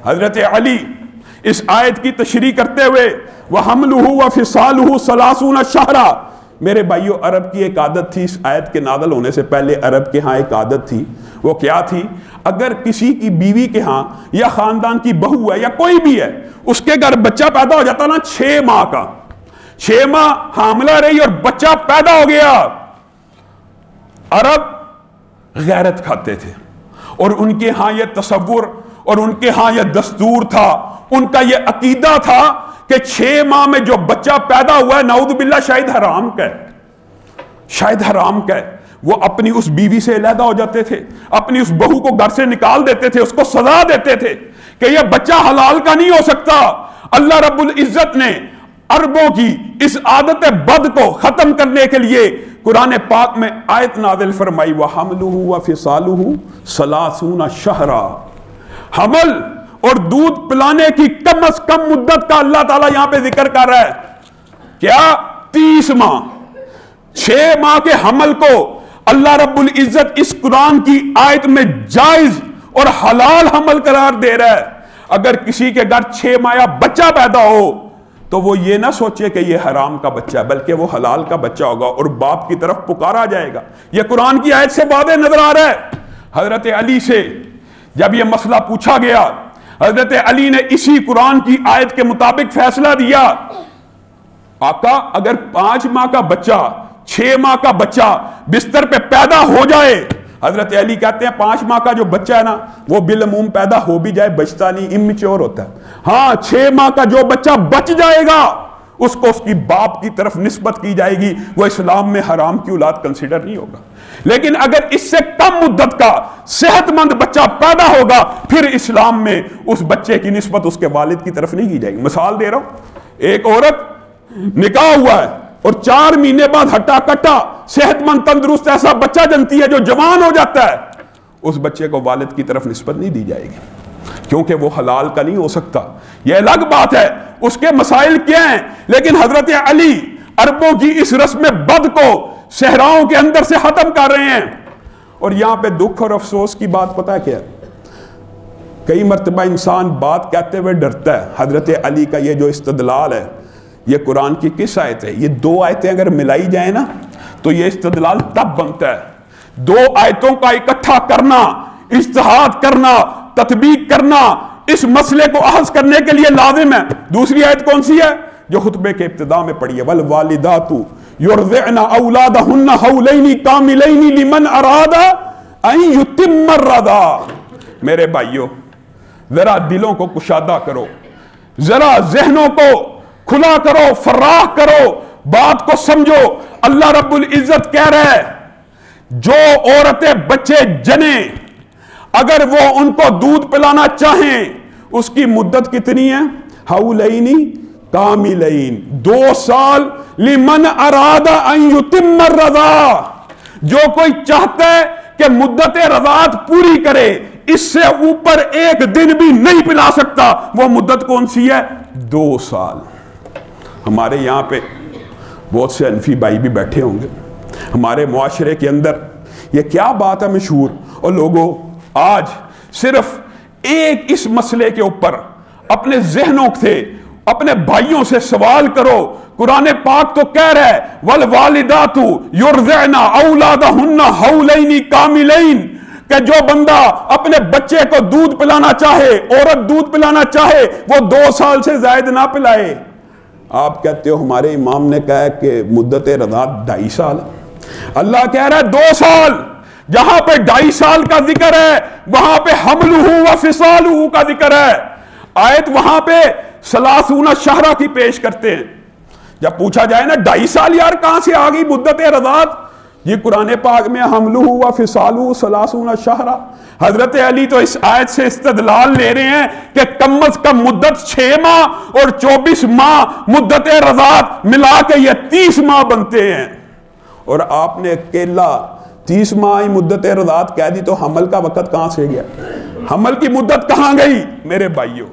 حضرت علی اس آیت کی تشریح کرتے ہوئے وَحَمْلُهُ وَفِصَالُهُ 30 شَهْرًا، میرے بھائیو عرب کی ایک عادت تھی، اس آیت کے نازل ہونے سے پہلے عرب کے ہاں ایک عادت تھی، وہ کیا تھی؟ اگر کسی کی بیوی کے ہاں یا خاندان کی بہو ہے یا کوئی بھی ہے، اس کے گھر بچہ پیدا ہو جاتا نا 6 ماہ کا، 6 ماہ حاملہ رہی اور بچہ پیدا ہو گیا، عرب غیرت کھاتے تھے، اور ان کے ہاں یہ تصور اور ان کے ہاں یہ دستور تھا، ان کا یہ عقیدہ تھا کہ 6 ماہ میں جو بچہ پیدا ہوا ہے نعوذ باللہ شاید حرام کا ہے، شاید حرام کا ہے، وہ اپنی اس بیوی سے علیحدہ ہو جاتے تھے، اپنی اس بہو کو گھر سے نکال دیتے تھے، اس کو سزا دیتے تھے کہ یہ بچہ حلال کا نہیں ہو سکتا۔ اللہ رب العزت نے عربوں کی اس عادت بد کو ختم کرنے کے لیے قرآن پاک میں آیت نازل فرمائی وَحَمْلُهُ وَفِصَالُهُ 30 شَهْرًا، حمل اور دودھ پلانے کی کم از کم مدت کا اللہ تعالیٰ یہاں پہ ذکر کر رہا ہے، کیا 30 ماہ، 6 ماہ کے حمل کو اللہ رب العزت اس قرآن کی آیت میں جائز اور حلال حمل قرار دے رہا ہے۔ اگر کسی کے گھر 6 ماہ بچہ پیدا ہو تو وہ یہ نہ سوچے کہ یہ حرام کا بچہ ہے، بلکہ وہ حلال کا بچہ ہوگا اور باپ کی طرف پکارا جائے گا۔ یہ قرآن کی آیت سے واضح نظر آ رہا ہے۔ حضرت علی سے جب یہ مسئلہ پوچھا گیا، حضرت علی نے اسی قرآن کی آیت کے مطابق فیصلہ دیا، آقا اگر 5 ماہ کا بچہ 6 ماہ کا بچہ بستر پہ پیدا ہو جائے، حضرت علی کہتے ہیں 5 ماہ کا جو بچہ ہے نا وہ بالعموم پیدا ہو بھی جائے بچتا نہیں، امچور ہوتا ہے، ہاں 6 ماہ کا جو بچہ بچ جائے گا اس کو اس کی باپ کی طرف نسبت کی جائے گی، وہ اسلام میں حرام کی اولاد کنسیڈر نہیں ہوگا۔ لیکن اگر اس سے کم مدت کا صحت مند بچہ پیدا ہوگا پھر اسلام میں اس بچے کی نسبت اس کے والد کی طرف نہیں کی جائے گی۔ مثال دے رہا ہوں، ایک عورت نکاح ہوا ہے اور 4 مہینے بعد ہٹا کٹا صحت مند تندرست ایسا بچہ جنتی ہے جو جوان ہو جاتا ہے، اس بچے کو والد کی طرف نسبت نہیں دی جائے گی، کیونکہ وہ حلال کا نہیں ہو سکتا۔ یہ الگ بات ہے، اس کے مسائل کیا ہیں، لیکن حضرت علی عربوں کی اس رسم بد کو صحراؤں کے اندر سے ختم کر رہے ہیں۔ اور یہاں پہ دکھ اور افسوس کی بات پتہ ہے کیا ہے؟ کئی مرتبہ انسان بات کہتے ہوئے ڈرتا ہے۔ حضرت علی کا یہ جو استدلال ہے یہ قرآن کی کس آیت ہے؟ یہ 2 آیتیں اگر ملائی جائیں نا تو یہ استدلال تب بنتا ہے۔ 2 آیتوں کا اکٹھا کرنا، اجتہاد کرنا، تطبیق کرنا اس مسئلے کو اخذ کرنے کے لیے لازم ہے۔ دوسری آیت کون سی ہے جو خطبے کے ابتدا میں پڑھی ہے؟ وَالْوَالِدَاتُ يُرْضِعْنَ أَوْلَادَهُنَّ حَوْلَيْنِ كَامِلَيْنِ لِمَنْ أَرَادَ أَن يُتِمَّ الرَّضَاعَ۔ میرے بھائیو ذرا دلوں کو کشادہ کرو، ذرا ذہنوں کو کھلا کرو، فراخ کرو، بات کو سمجھو۔ اللہ رب العزت کہہ رہا ہے جو عورتیں بچے جنیں اگر وہ ان کو دودھ پلانا چاہیں اس کی مدت کتنی ہے؟ حولین کاملین، 2 سال، لمن اراد ان یتم الرضاع، جو کوئی چاہتا ہے کہ مدت رضاعت پوری کرے، اس سے اوپر 1 دن بھی نہیں پلا سکتا، وہ مدت کون سی ہے؟ 2 سال۔ ہمارے یہاں پہ بہت سے انفی بھائی بھی بیٹھے ہوں گے، ہمارے معاشرے کے اندر یہ کیا بات ہے مشہور، اور لوگوں آج صرف ایک اس مسئلے کے اوپر اپنے ذہنوں سے اپنے بھائیوں سے سوال کرو۔ قرآن پاک تو کہہ رہا ہے وَالْوَالِدَاتُ يُرْضِعْنَ أَوْلَادَهُنَّ حَوْلَيْنِ كَامِلَيْنِ، کہ جو بندہ اپنے بچے کو دودھ پلانا چاہے، عورت دودھ پلانا چاہے، وہ 2 سال سے زائد نہ پلائے۔ آپ کہتے ہو ہمارے امام نے کہا ہے کہ مدت رضاعت 2.5 سال، اللہ کہہ رہا ہے 2 سال۔ جہاں پہ 2.5 سال کا ذکر ہے وہاں پہ حملہ و فصالہ کا ذکر ہے۔ آیت وہاں پہ 30 شہرہ کی پیش کرتے ہیں۔ جب پوچھا جائے نا 2.5 سال یار کہاں سے آ گئی مدت رضاعت، یہ قرآن پاک میں حملہ و فصالہ 30 شہرہ۔ حضرت علی تو اس آیت سے استدلال لے رہے ہیں کہ کم از کم مدت 6 ماہ اور 24 ماہ مدت رضاعت ملا کے یہ 30 ماہ بنتے ہیں، اور آپ نے اکیلا 30 ماہ مدت رضاعت کہہ دی تو حمل کا وقت کہاں سے گیا؟ حمل کی مدت کہاں گئی میرے بھائیوں؟